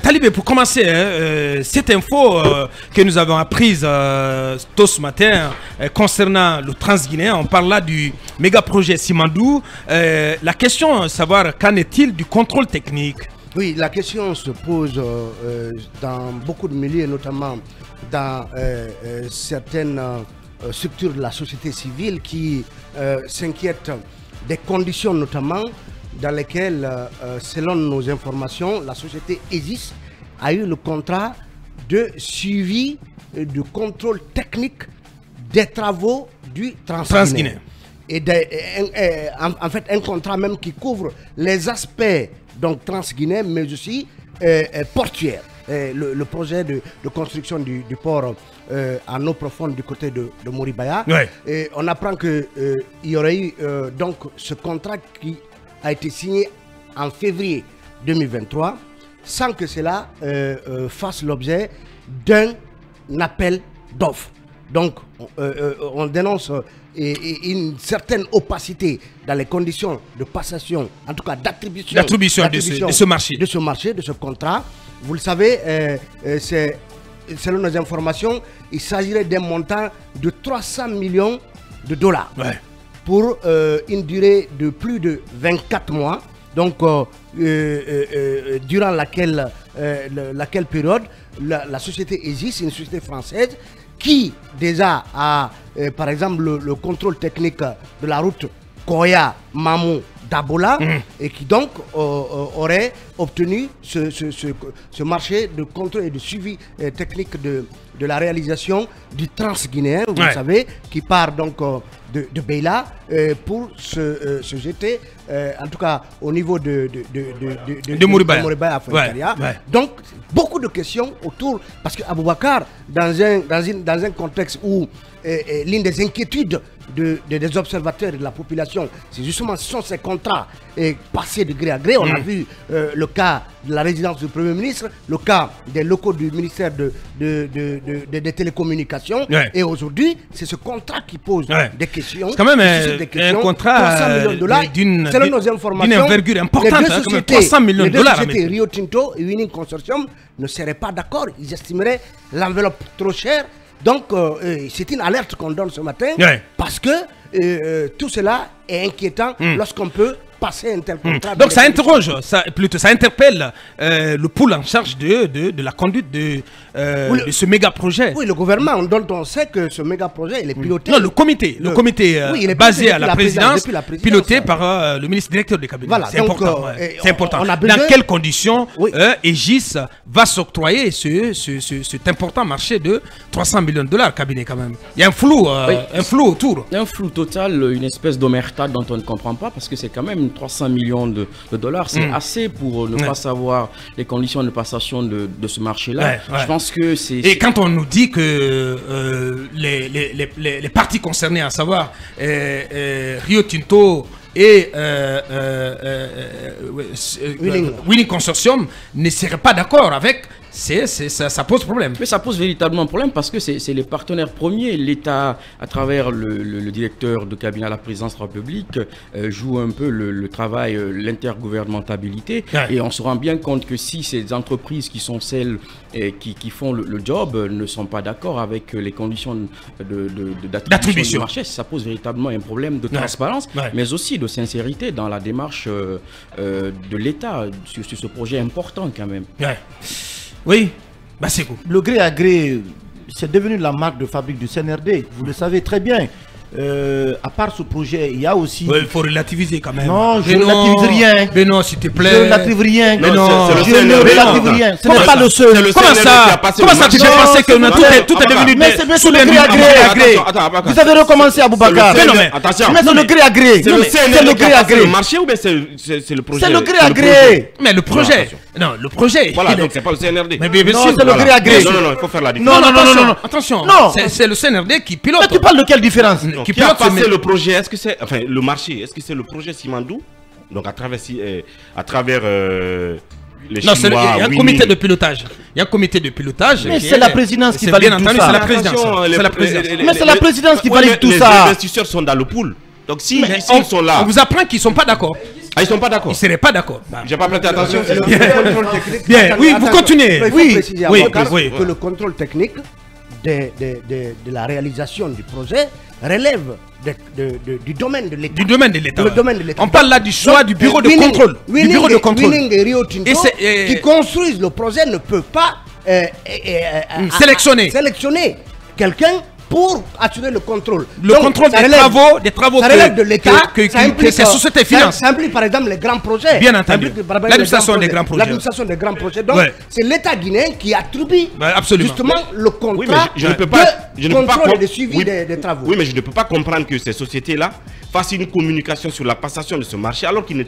Talibé, pour commencer, cette info que nous avons apprise tôt ce matin concernant le Transguinéen, on parle là du méga projet Simandou. La question, savoir qu'en est-il du contrôle technique? Oui, la question se pose dans beaucoup de milieux, notamment dans certaines structures de la société civile qui s'inquiètent des conditions notamment dans lesquelles, selon nos informations, la société ESIS a eu le contrat de suivi de contrôle technique des travaux du Transguinéen. Et en fait, un contrat même qui couvre les aspects donc transguinéens, mais aussi portuaires. Le projet de construction du port en eau profonde du côté de Moribaya. Ouais. Et on apprend qu'il y aurait eu donc ce contrat qui a été signé en février 2023 sans que cela fasse l'objet d'un appel d'offres. Donc on dénonce une certaine opacité dans les conditions de passation, en tout cas d'attribution de ce marché. De ce contrat. Vous le savez, selon nos informations, il s'agirait d'un montant de 300 millions de dollars. Ouais. Pour une durée de plus de 24 mois, donc durant laquelle période la société ESIS, une société française, qui déjà a par exemple le contrôle technique de la route Koya-Mamou d'Abola et qui donc aurait obtenu ce marché de contrôle et de suivi technique de la réalisation du Transguinéen, vous le savez, qui part donc de Beila pour se jeter, en tout cas au niveau de Moribaya à Fontaria. Donc beaucoup de questions autour, parce qu'Aboubacar, dans un contexte où l'une des inquiétudes des observateurs et de la population, c'est justement ce sont ces contrats passés de gré à gré. On a vu le cas de la résidence du Premier ministre, le cas des locaux du ministère des télécommunications. Et aujourd'hui, c'est ce contrat qui pose des questions. C'est quand même un contrat d'une envergure importante, 300 millions de dollars. Les deux sociétés, Rio Tinto et Winning Consortium, ne seraient pas d'accord. Ils estimeraient l'enveloppe trop chère. Donc, c'est une alerte qu'on donne ce matin parce que tout cela est inquiétant lorsqu'on peut passer un tel contrat. Donc, ça interroge, ça interpelle le pôle en charge de la conduite de ce méga projet. Oui, le gouvernement, dont on sait que ce méga projet il est piloté. Non, le comité il est basé à la présidence, piloté par le ministre directeur du cabinet. Voilà, c'est important. C'est important. Dans quelles conditions EGIS va s'octroyer cet important marché de 300 millions de dollars, cabinet quand même? Il y a un flou autour. Il y a un flou total, une espèce d'omerta dont on ne comprend pas, parce que c'est quand même 300 millions de dollars. C'est assez pour ne pas savoir les conditions de passation de ce marché-là. Je pense que c'est... Et quand on nous dit que les parties concernées, à savoir Rio Tinto et Winning Consortium, ne seraient pas d'accord avec... Ça pose problème. Mais ça pose véritablement problème parce que c'est les partenaires premiers. L'État, à travers le directeur de cabinet à la présidence de la République, joue un peu le travail, l'intergouvernementalité. Et on se rend bien compte que si ces entreprises qui sont celles qui font le job ne sont pas d'accord avec les conditions d'attribution du marché, ça pose véritablement un problème de transparence, mais aussi de sincérité dans la démarche de l'État sur ce projet important quand même. Oui, bah c'est cool. Le gré à gré, c'est devenu la marque de fabrique du CNRD, vous le savez très bien. À part ce projet, il y a aussi... Il faut relativiser quand même. Non, je ne relativise rien. Mais non, s'il te plaît. Je ne relativise rien. Mais non, je ne relativise rien. Ce n'est pas le seul. Comment ça tu fais penser que tout est devenu... Mais c'est le gré à gré. Vous avez recommencé à Boubacar. Mais non, mais attention. Mais c'est le gré à gré. C'est le gré à gré. Le marché ou bien c'est le projet? C'est le gré à gré. Mais le projet... Non, le projet... Voilà, donc c'est pas le CNRD. Mais bien sûr. Non, c'est le gré à gré. Non, il faut faire la différence. Non. Attention, c'est le CNRD qui pilote. Mais tu parles de quelle différence? Qui a passé le projet? Est-ce que c'est, enfin, le marché, est-ce que c'est le projet Simandou? Donc à travers les Chinois, il y a un comité de pilotage. Il y a un comité de pilotage. Mais c'est la présidence qui valide tout ça. C'est la présidence. Mais c'est la présidence qui valide tout ça. Les investisseurs sont dans le pool. Donc si ils sont là... On vous apprend qu'ils ne sont pas d'accord. Ah, ils sont pas d'accord. Ils seraient pas d'accord. J'ai pas prêté attention. Bien, oui, vous continuez. Oui, que le contrôle technique de la réalisation du projet relève du domaine de l'État. Du domaine de l'État. On parle là du choix du bureau de contrôle. Du bureau de contrôle. Winning et Rio Tinto qui construisent le projet ne peuvent pas sélectionner quelqu'un pour assurer le contrôle. Le contrôle des travaux ça relève de l'État. Que ces sociétés financent. Ça implique par exemple les grands projets. Bien entendu. L'administration des grands projets. L'administration des grands projets. Donc c'est l'État guinéen qui attribue justement le contrat oui, mais je ne peux pas, contrôle et de suivi des travaux. Oui, mais je ne peux pas comprendre que ces sociétés-là fassent une communication sur la passation de ce marché alors qu'elles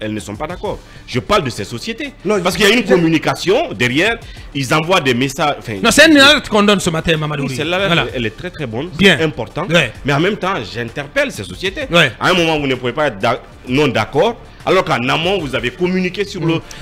ne sont pas d'accord. Je parle de ces sociétés. Non, parce qu'il y a une communication derrière, ils envoient des messages. Non, c'est une alerte qu'on donne ce matin, Mamadou. Oui, celle-là, elle est très très bonne, c'est important. Mais en même temps, j'interpelle ces sociétés. À un moment, vous ne pouvez pas être non d'accord. Alors qu'en amont, vous avez communiqué sur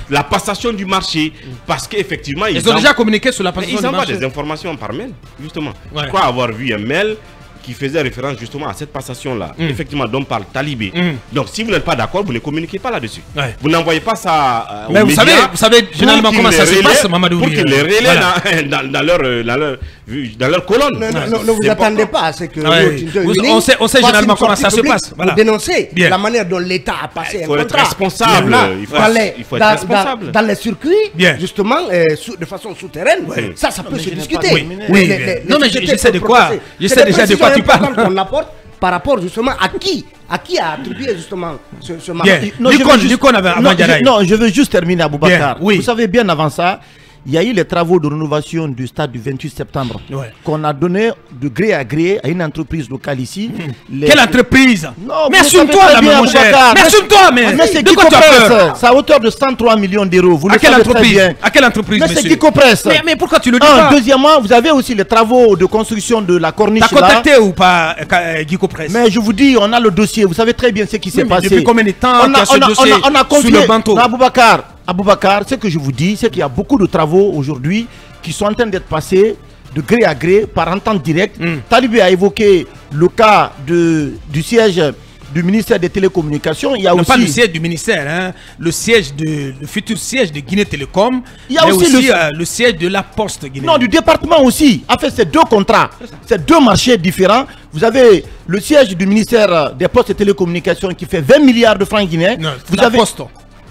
la passation du marché. Parce qu'effectivement, ils ont déjà communiqué sur la passation du marché. Ils envoient des informations par mail, justement. Je crois avoir vu un mail qui faisait référence justement à cette passation-là, effectivement, dont parle Talibé. Donc, si vous n'êtes pas d'accord, vous ne communiquez pas là-dessus. Vous n'envoyez pas ça aux médias. Vous savez généralement comment ça se passe, Mamadou. Pour qu'ils les relaient dans leur colonne. Ne vous attendez pas à ce que... On sait généralement comment ça se passe. Vous dénoncez la manière dont l'État a passé un contrat. Il faut être responsable. Il faut être responsable. Dans les circuits, justement, de façon souterraine, ça peut se discuter. Non, mais je sais de quoi. Je sais déjà de quoi tu parles. Qu'on apporte par rapport justement à qui a attribué justement ce marché. Non, je veux juste terminer, Aboubacar. Vous savez, bien avant ça, il y a eu les travaux de rénovation du stade du 28 septembre qu'on a donné de gré à gré à une entreprise locale ici. Quelle entreprise? Mais assume-toi là, mon cher. Mais assume-toi, mais de quoi tu as peur? C'est à hauteur de 103 millions d'euros. Vous le savez très bien. À quelle entreprise? Mais c'est Guicopress. Mais pourquoi tu le dis pas? Deuxièmement, vous avez aussi les travaux de construction de la corniche. T'as contacté ou pas Guicopress? Mais je vous dis, on a le dossier. Vous savez très bien ce qui s'est passé. Depuis combien de temps tu as ce dossier sous le banteau? Aboubacar, ce que je vous dis, c'est qu'il y a beaucoup de travaux aujourd'hui qui sont en train d'être passés de gré à gré par entente directe. Talibé a évoqué le cas du siège du ministère des Télécommunications. Il y a aussi... pas le siège du ministère, le futur siège de Guinée Télécom. Il y a aussi le siège de la Poste Guinée. Non, du département aussi. En fait, c'est deux contrats, c'est deux marchés différents. Vous avez le siège du ministère des Postes et Télécommunications qui fait 20 milliards de francs guinéens. Non, vous avez... Poste.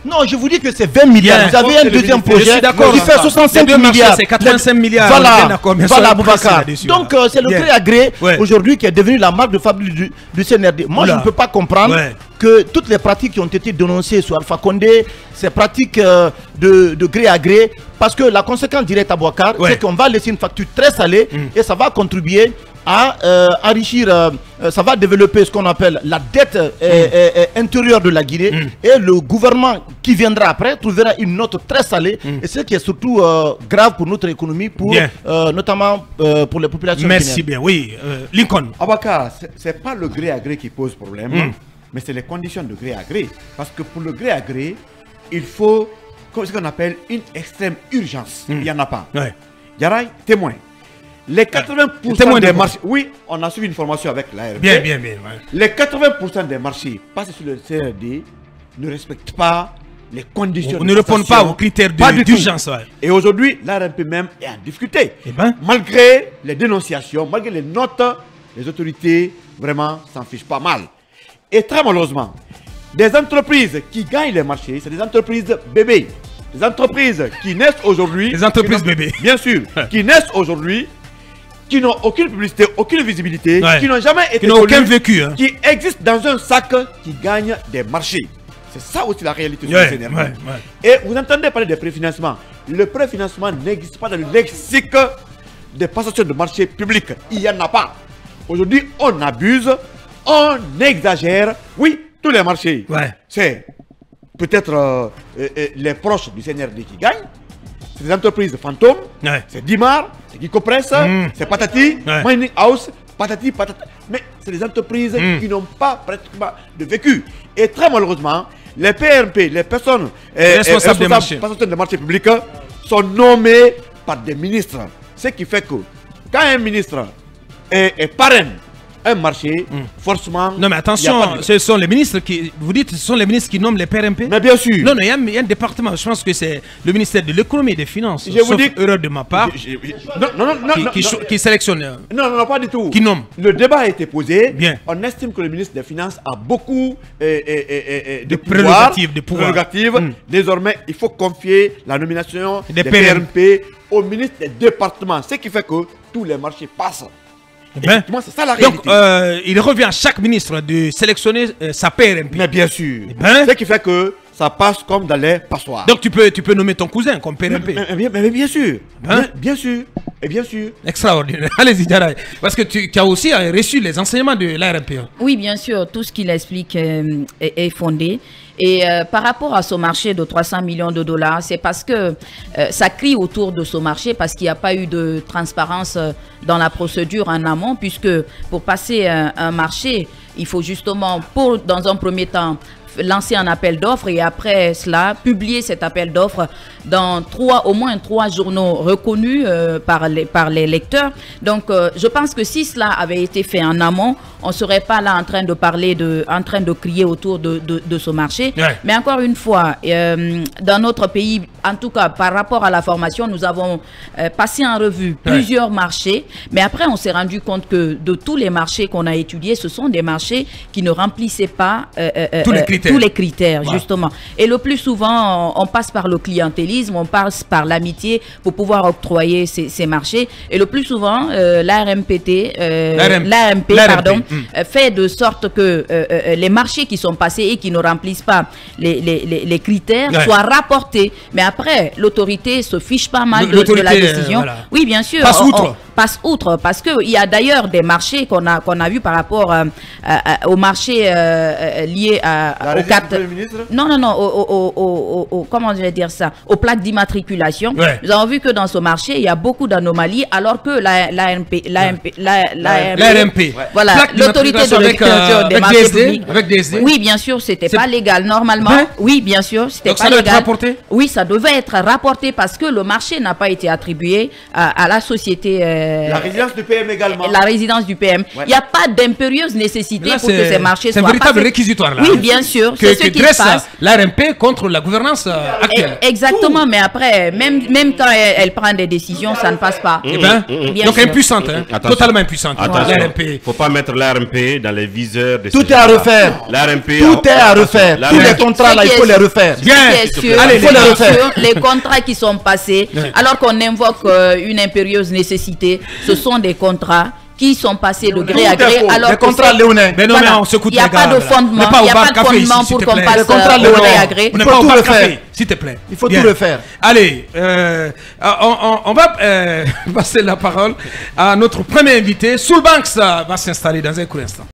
Non, je vous dis que c'est 20 milliards. Vous avez un deuxième projet qui fait 65 milliards. C'est 85 milliards. Voilà, Aboubacar. Donc, c'est le gré à gré aujourd'hui qui est devenu la marque de fabrique du CNRD. Moi, je ne peux pas comprendre que toutes les pratiques qui ont été dénoncées sur Alpha Condé, ces pratiques de gré à gré, parce que la conséquence directe à Aboubacar, c'est qu'on va laisser une facture très salée et ça va contribuer à enrichir, ça va développer ce qu'on appelle la dette intérieure de la Guinée et le gouvernement qui viendra après trouvera une note très salée et ce qui est surtout grave pour notre économie, notamment pour les populations guinéennes. Merci bien, oui. Lincoln. Aboubacar, c'est pas le gré à gré qui pose problème, mais c'est les conditions de gré à gré. Parce que pour le gré à gré, il faut ce qu'on appelle une extrême urgence. Il n'y en a pas. Yaraï, témoin. Les 80% des marchés... Oui, on a suivi une formation avec l'ARP. Bien. Les 80% des marchés passés sur le CRD ne respectent pas les conditions. On ne répond pas aux critères d'urgence. Et aujourd'hui, l'ARP même est en difficulté. Malgré les dénonciations, malgré les notes, les autorités vraiment s'en fichent pas mal. Et très malheureusement, des entreprises qui gagnent les marchés, c'est des entreprises bébés. Des entreprises qui naissent aujourd'hui... Des entreprises bébés. Bien sûr, qui naissent aujourd'hui, qui n'ont aucune publicité, aucune visibilité, qui n'ont jamais été... Qui n'ont aucun vécu. Qui existent dans un sac qui gagne des marchés. C'est ça aussi la réalité sur le CNRD. Et vous entendez parler de préfinancement. Le préfinancement n'existe pas dans le lexique des passations de marchés publics. Il n'y en a pas. Aujourd'hui, on abuse, on exagère. Oui, tous les marchés. C'est peut-être les proches du CNRD qui gagnent. C'est des entreprises fantômes. C'est Dimar, c'est Guicopress, c'est Patati, Mining House, patati. Mais c'est des entreprises qui n'ont pas pratiquement de vécu. Et très malheureusement, les PRP, les personnes responsables des marchés publics, sont nommés par des ministres. Ce qui fait que quand un ministre est parrain un marché, forcément... Non mais attention, ce sont les ministres qui... Vous dites, ce sont les ministres qui nomment les PRMP? Mais bien sûr. Non, non, il y a un département, je pense que c'est le ministère de l'économie et des finances, je vous dis, erreur de ma part, qui sélectionne... Non, pas du tout. Qui nomme. Le débat a été posé. Bien. On estime que le ministre des Finances a beaucoup de prérogatives. Désormais, il faut confier la nomination des PRMP au ministre des départements. Ce qui fait que tous les marchés passent. C'est ça la réalité. Donc, il revient à chaque ministre de sélectionner sa PRMP. Mais bien sûr. Ce qui fait que ça passe comme dans les passoires. Donc, tu peux nommer ton cousin comme PRMP. Mais bien sûr. Bien sûr. Et bien sûr. Extraordinaire. Allez-y, Diarra. Parce que tu as aussi reçu les enseignements de l'ARMP. Oui, bien sûr. Tout ce qu'il explique est fondé. Et par rapport à ce marché de 300 millions de dollars, c'est parce que ça crie autour de ce marché parce qu'il n'y a pas eu de transparence dans la procédure en amont, puisque pour passer un marché, il faut justement, dans un premier temps, lancer un appel d'offres et après cela, publier cet appel d'offres dans au moins 3 journaux reconnus par les lecteurs. Donc, je pense que si cela avait été fait en amont, on ne serait pas là en train de parler, en train de crier autour de ce marché. Ouais. Mais encore une fois, dans notre pays, en tout cas par rapport à la formation, nous avons passé en revue plusieurs marchés. Mais après, on s'est rendu compte que de tous les marchés qu'on a étudiés, ce sont des marchés qui ne remplissaient pas tous les critères, justement. Et le plus souvent, on passe par le clientélisme, on passe par l'amitié pour pouvoir octroyer ces marchés. Et le plus souvent, l'ARMP, pardon, fait de sorte que les marchés qui sont passés et qui ne remplissent pas les critères soient rapportés. Mais après, l'autorité se fiche pas mal de la décision. Oui, bien sûr. Passe outre parce qu'il y a d'ailleurs des marchés qu'on a vu par rapport au marché lié aux cartes. Non, comment je vais dire ça? Aux plaques d'immatriculation. Ouais. Nous avons vu que dans ce marché, il y a beaucoup d'anomalies, alors que l'ARMP, voilà, l'autorité de l'écriture des marchés publics. Oui, bien sûr, c'était pas légal. Normalement, oui, bien sûr, c'était pas légal. Ça doit être rapporté? Oui, ça devait être rapporté parce que le marché n'a pas été attribué à la société. La résidence du PM également. La résidence du PM. Il n'y a pas d'impérieuse nécessité pour que ces marchés soient. C'est un véritable réquisitoire là. Oui, bien sûr. C'est ce qui dresse l'ARMP contre la gouvernance actuelle. Exactement, mais après, même quand elle prend des décisions, ça ne passe pas. Donc impuissante, totalement impuissante. Il ne faut pas mettre l'ARMP dans les viseurs de tout est à refaire. Tout est à refaire. Tous les contrats là, il faut les refaire. Bien. Il faut les refaire. Les contrats qui sont passés, alors qu'on invoque une impérieuse nécessité, ce sont des contrats qui sont passés de gré à gré, alors que il n'y a pas de fondement, pour qu'on passe de gré à gré. Il faut tout refaire, s'il te plaît. Il faut tout refaire. Allez, on va passer la parole à notre premier invité. Soulbanks va s'installer dans un court instant.